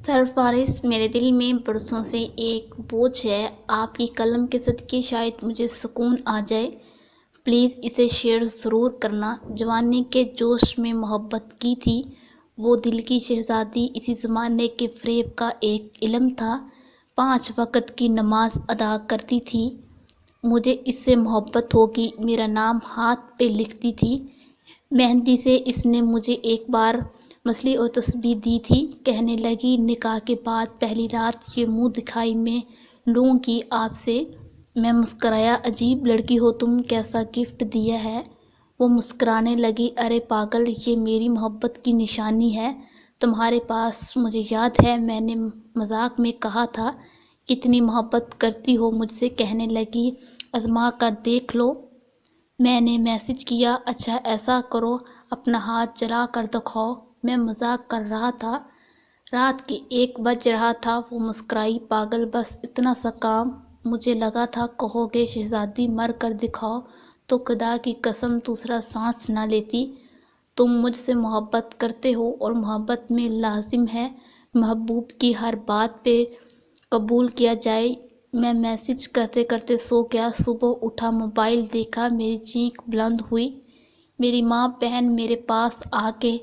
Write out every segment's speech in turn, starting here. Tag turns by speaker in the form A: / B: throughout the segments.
A: سرفارش، میرے دل میں برسوں سے ایک بوجھ ہے، آپ کی قلم کے صدقے شاید مجھے سکون آ جائے۔ پلیز اسے شیئر ضرور کرنا۔ جوانی کے جوش میں محبت کی تھی وہ دل کی شہزادی، اسی زمانے کے فریب کا ایک علم تھا، 5 وقت کی نماز ادا کرتی تھی، مجھے اس سے محبت ہوگی، میرا نام ہاتھ پہ لکھتی تھی، مہندی سے اس نے مجھے ایک بار مچھلی اور تسبیح دی تھی، کہنے لگی نکاح کے بعد پہلی رات یہ منہ دکھائی میں لوں گی آپ سے۔ میں مسکرایا، عجیب لڑکی ہو تم، کیسا گفٹ دیا ہے؟ وہ مسکرانے لگی، ارے پاگل، یہ میری محبت کی نشانی ہے تمہارے پاس، مجھے یاد ہے میں نے مذاق میں کہا تھا کتنی محبت کرتی ہو مجھ سے، کہنے لگی آزما کر دیکھ لو۔ میں نے میسج کیا، اچھا ایسا کرو اپنا ہاتھ جلا کر دکھاؤ۔ میں مذاق کر رہا تھا، رات کے 1 بج رہا تھا۔ وہ مسکرائی، پاگل بس اتنا سا کام، مجھے لگا تھا کہو گے شہزادی مر کر دکھاؤ تو خدا کی قسم دوسرا سانس نہ لیتی۔ تم مجھ سے محبت کرتے ہو اور محبت میں لازم ہے محبوب کی ہر بات پہ قبول کیا جائے۔ میں میسج کرتے کرتے سو گیا، صبح اٹھا موبائل دیکھا، میری چیخ بلند ہوئی، میری ماں بہن میرے پاس آ کے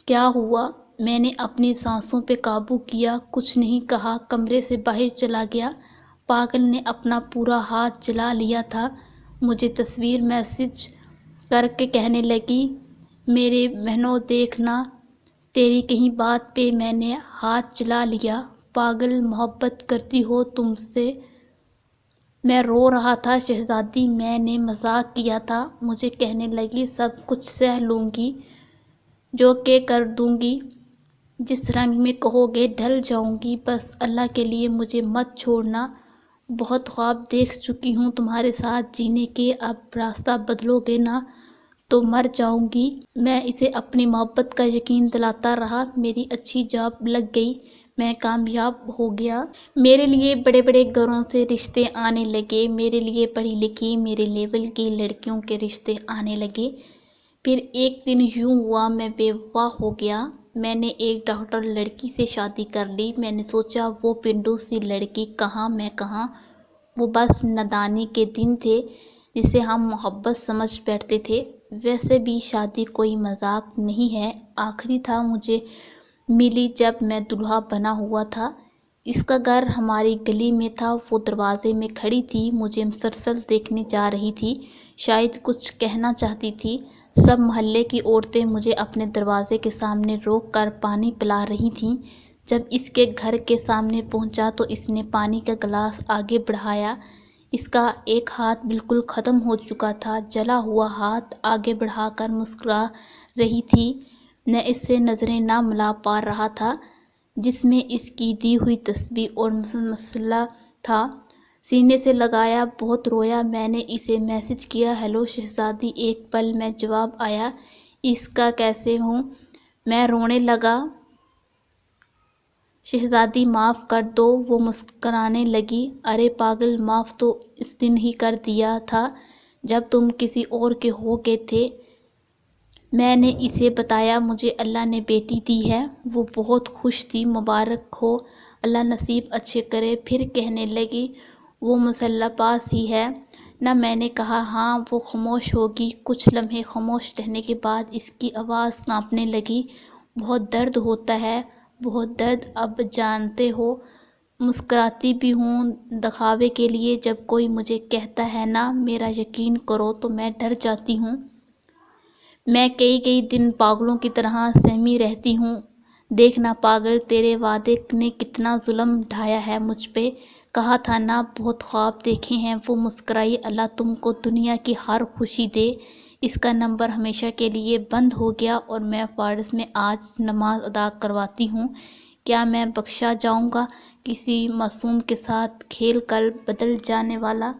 A: کیا ہوا؟ میں نے اپنی سانسوں پہ قابو کیا، کچھ نہیں کہا، کمرے سے باہر چلا گیا۔ پاگل نے اپنا پورا ہاتھ جلا لیا تھا۔ مجھے تصویر میسج کر کے کہنے لگی میرے بہنوں دیکھنا تیری کہیں بات پہ میں نے ہاتھ جلا لیا، پاگل محبت کرتی ہو تم سے۔ میں رو رہا تھا، شہزادی میں نے مذاق کیا تھا، مجھے کہنے لگی سب کچھ سہ لوں گی، جو کہ کر دوں گی، جس رنگ میں کہو گے ڈھل جاؤں گی، بس اللہ کے لیے مجھے مت چھوڑنا، بہت خواب دیکھ چکی ہوں تمہارے ساتھ جینے کے، اب راستہ بدلو گے نا تو مر جاؤں گی۔ میں اسے اپنی محبت کا یقین دلاتا رہا، میری اچھی جاب لگ گئی، میں کامیاب ہو گیا، میرے لیے بڑے بڑے گھروں سے رشتے آنے لگے، میرے لیے پڑھی لکھی میرے لیول کی لڑکیوں کے رشتے آنے لگے۔ پھر ایک دن یوں ہوا میں بیوہ ہو گیا، میں نے ایک ڈاکٹر لڑکی سے شادی کر لی، میں نے سوچا وہ پنڈو سی لڑکی کہاں میں کہاں، وہ بس نادانی کے دن تھے جسے ہم محبت سمجھ بیٹھتے تھے، ویسے بھی شادی کوئی مذاق نہیں ہے، آخری تھا مجھے ملی جب میں دولہا بنا ہوا تھا، اس کا گھر ہماری گلی میں تھا، وہ دروازے میں کھڑی تھی، مجھے مسلسل دیکھنے جا رہی تھی، شاید کچھ کہنا چاہتی تھی، سب محلے کی عورتیں مجھے اپنے دروازے کے سامنے روک کر پانی پلا رہی تھیں، جب اس کے گھر کے سامنے پہنچا تو اس نے پانی کا گلاس آگے بڑھایا، اس کا ایک ہاتھ بالکل ختم ہو چکا تھا، جلا ہوا ہاتھ آگے بڑھا کر مسکرا رہی تھی، میں اس سے نظریں نہ ملا پا رہا تھا جس میں اس کی دی ہوئی تسبیح اور مسلح تھا، سینے سے لگایا، بہت رویا، میں نے اسے میسج کیا، ہیلو شہزادی، ایک پل میں جواب آیا، اس کا کیسے ہوں؟ میں رونے لگا، شہزادی معاف کر دو، وہ مسکرانے لگی، ارے پاگل، معاف تو اس دن ہی کر دیا تھا جب تم کسی اور کے ہو گئے تھے۔ میں نے اسے بتایا مجھے اللہ نے بیٹی دی ہے، وہ بہت خوش تھی، مبارک ہو، اللہ نصیب اچھے کرے، پھر کہنے لگی وہ مسلح پاس ہی ہے نا؟ میں نے کہا ہاں، وہ خاموش ہوگی، کچھ لمحے خاموش رہنے کے بعد اس کی آواز کانپنے لگی، بہت درد ہوتا ہے، بہت درد، اب جانتے ہو، مسکراتی بھی ہوں دکھاوے کے لیے، جب کوئی مجھے کہتا ہے نا میرا یقین کرو تو میں ڈر جاتی ہوں، میں کئی دن پاگلوں کی طرح سہمی رہتی ہوں، دیکھنا پاگل، تیرے وعدے نے کتنا ظلم ڈھایا ہے مجھ پہ، کہا تھا نا بہت خواب دیکھے ہیں۔ وہ مسکرائی، اللہ تم کو دنیا کی ہر خوشی دے، اس کا نمبر ہمیشہ کے لیے بند ہو گیا اور میں فارس میں آج نماز ادا کرواتی ہوں، کیا میں بخشا جاؤں گا؟ کسی معصوم کے ساتھ کھیل کر بدل جانے والا